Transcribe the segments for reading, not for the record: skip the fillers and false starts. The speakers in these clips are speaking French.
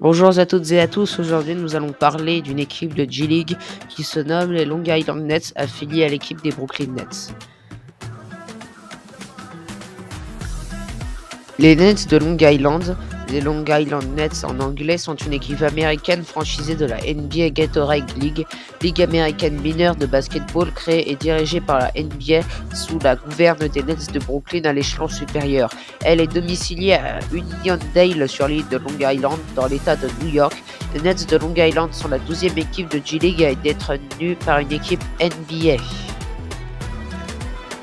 Bonjour à toutes et à tous, aujourd'hui nous allons parler d'une équipe de G-League qui se nomme les Long Island Nets, affiliée à l'équipe des Brooklyn Nets. Les Nets de Long Island, les Long Island Nets en anglais, sont une équipe américaine franchisée de la NBA Gatorade League, ligue américaine mineure de basketball créée et dirigée par la NBA sous la gouverne des Nets de Brooklyn à l'échelon supérieur. Elle est domiciliée à Uniondale sur l'île de Long Island dans l'état de New York. Les Nets de Long Island sont la 12e équipe de G-League à être tenue par une équipe NBA.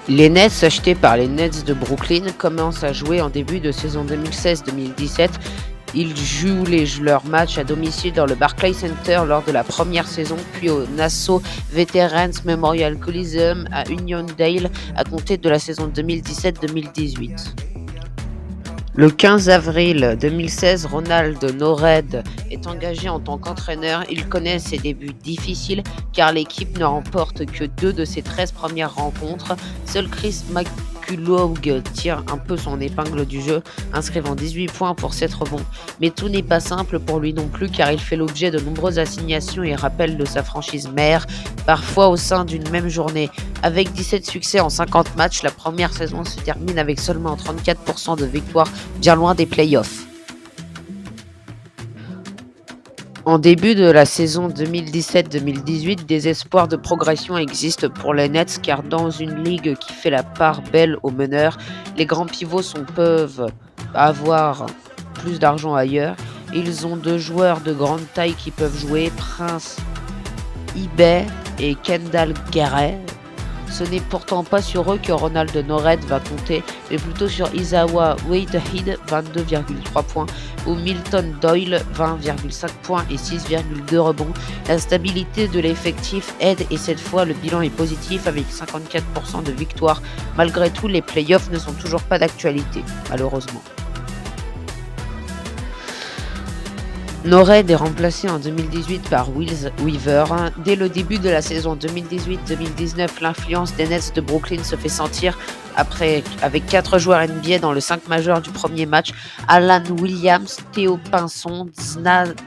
Les Nets, achetés par les Nets de Brooklyn, commencent à jouer en début de saison 2016-2017. Ils jouent leurs matchs à domicile dans le Barclays Center lors de la première saison, puis au Nassau Veterans Memorial Coliseum à Uniondale à compter de la saison 2017-2018. Le 15 avril 2016, Ronald Nored est engagé en tant qu'entraîneur. Il connaît ses débuts difficiles car l'équipe ne remporte que 2 de ses 13 premières rencontres. Seul Chris McCullough tire un peu son épingle du jeu, inscrivant 18 points pour 7 rebonds. Mais tout n'est pas simple pour lui non plus car il fait l'objet de nombreuses assignations et rappels de sa franchise mère, parfois au sein d'une même journée. Avec 17 succès en 50 matchs, la première saison se termine avec seulement 34% de victoires, bien loin des playoffs. En début de la saison 2017-2018, des espoirs de progression existent pour les Nets car dans une ligue qui fait la part belle aux meneurs, les grands pivots peuvent avoir plus d'argent ailleurs. Ils ont 2 joueurs de grande taille qui peuvent jouer, Prince eBay et Kendall Garey. Ce n'est pourtant pas sur eux que Ronald Nored va compter, mais plutôt sur Isaiah Whitehead, 22,3 points, ou Milton Doyle, 20,5 points et 6,2 rebonds. La stabilité de l'effectif aide et cette fois le bilan est positif avec 54% de victoires. Malgré tout, les playoffs ne sont toujours pas d'actualité, malheureusement. Nored est remplacé en 2018 par Will Weaver. Dès le début de la saison 2018-2019, l'influence des Nets de Brooklyn se fait sentir avec 4 joueurs NBA dans le 5 majeur du premier match: Alan Williams, Theo Pinson,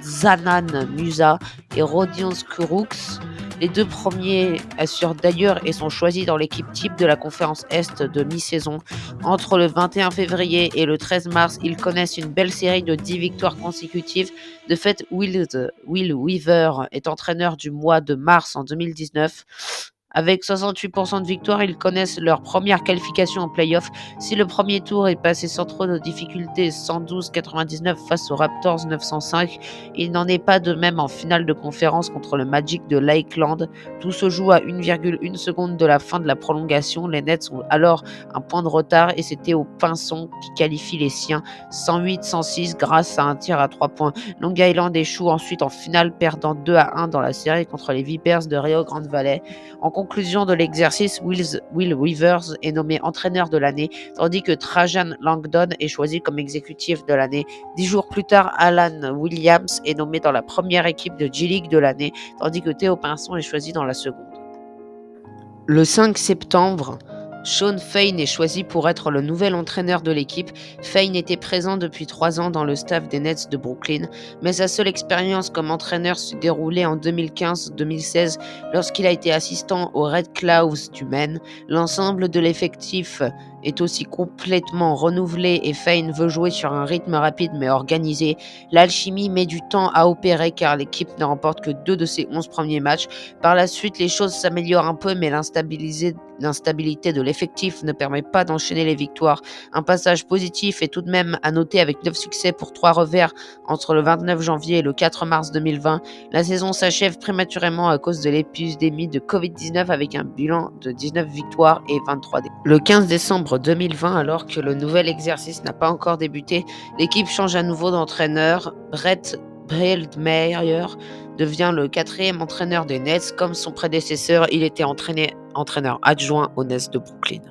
Zanan Musa et Rodion Kurucs. Les 2 premiers assurent d'ailleurs et sont choisis dans l'équipe type de la conférence Est de mi-saison. Entre le 21 février et le 13 mars, ils connaissent une belle série de 10 victoires consécutives. De fait, Will Weaver est entraîneur du mois de mars en 2019. Avec 68% de victoires, ils connaissent leur première qualification en play-off. Si le premier tour est passé sans trop de difficultés, 112-99 face aux Raptors 905, il n'en est pas de même en finale de conférence contre le Magic de Lakeland. Tout se joue à 1,1 seconde de la fin de la prolongation. Les Nets ont alors un point de retard et c'était au Pinson qui qualifie les siens, 108-106 grâce à un tir à 3 points. Long Island échoue ensuite en finale, perdant 2-1 dans la série contre les Vipers de Rio Grande Valley. En conclusion de l'exercice, Will Weavers est nommé entraîneur de l'année, tandis que Trajan Langdon est choisi comme exécutif de l'année. 10 jours plus tard, Alan Williams est nommé dans la première équipe de G-League de l'année, tandis que Theo Pinson est choisi dans la seconde. Le 5 septembre, Shawn Fain est choisi pour être le nouvel entraîneur de l'équipe. Fain était présent depuis 3 ans dans le staff des Nets de Brooklyn, mais sa seule expérience comme entraîneur s'est déroulée en 2015-2016 lorsqu'il a été assistant aux Red Clouds du Maine. L'ensemble de l'effectif est aussi complètement renouvelé et Fain veut jouer sur un rythme rapide mais organisé. L'alchimie met du temps à opérer car l'équipe ne remporte que 2 de ses 11 premiers matchs. Par la suite, les choses s'améliorent un peu, mais l'instabilité de l'effectif ne permet pas d'enchaîner les victoires. Un passage positif est tout de même à noter avec 9 succès pour 3 revers entre le 29 janvier et le 4 mars 2020. La saison s'achève prématurément à cause de l'épidémie de Covid-19 avec un bilan de 19 victoires et 23 défaites. Le 15 décembre 2020, alors que le nouvel exercice n'a pas encore débuté, l'équipe change à nouveau d'entraîneur. Brett Breldmeyer devient le 4e entraîneur des Nets. Comme son prédécesseur, il était entraîneur adjoint aux Nets de Brooklyn.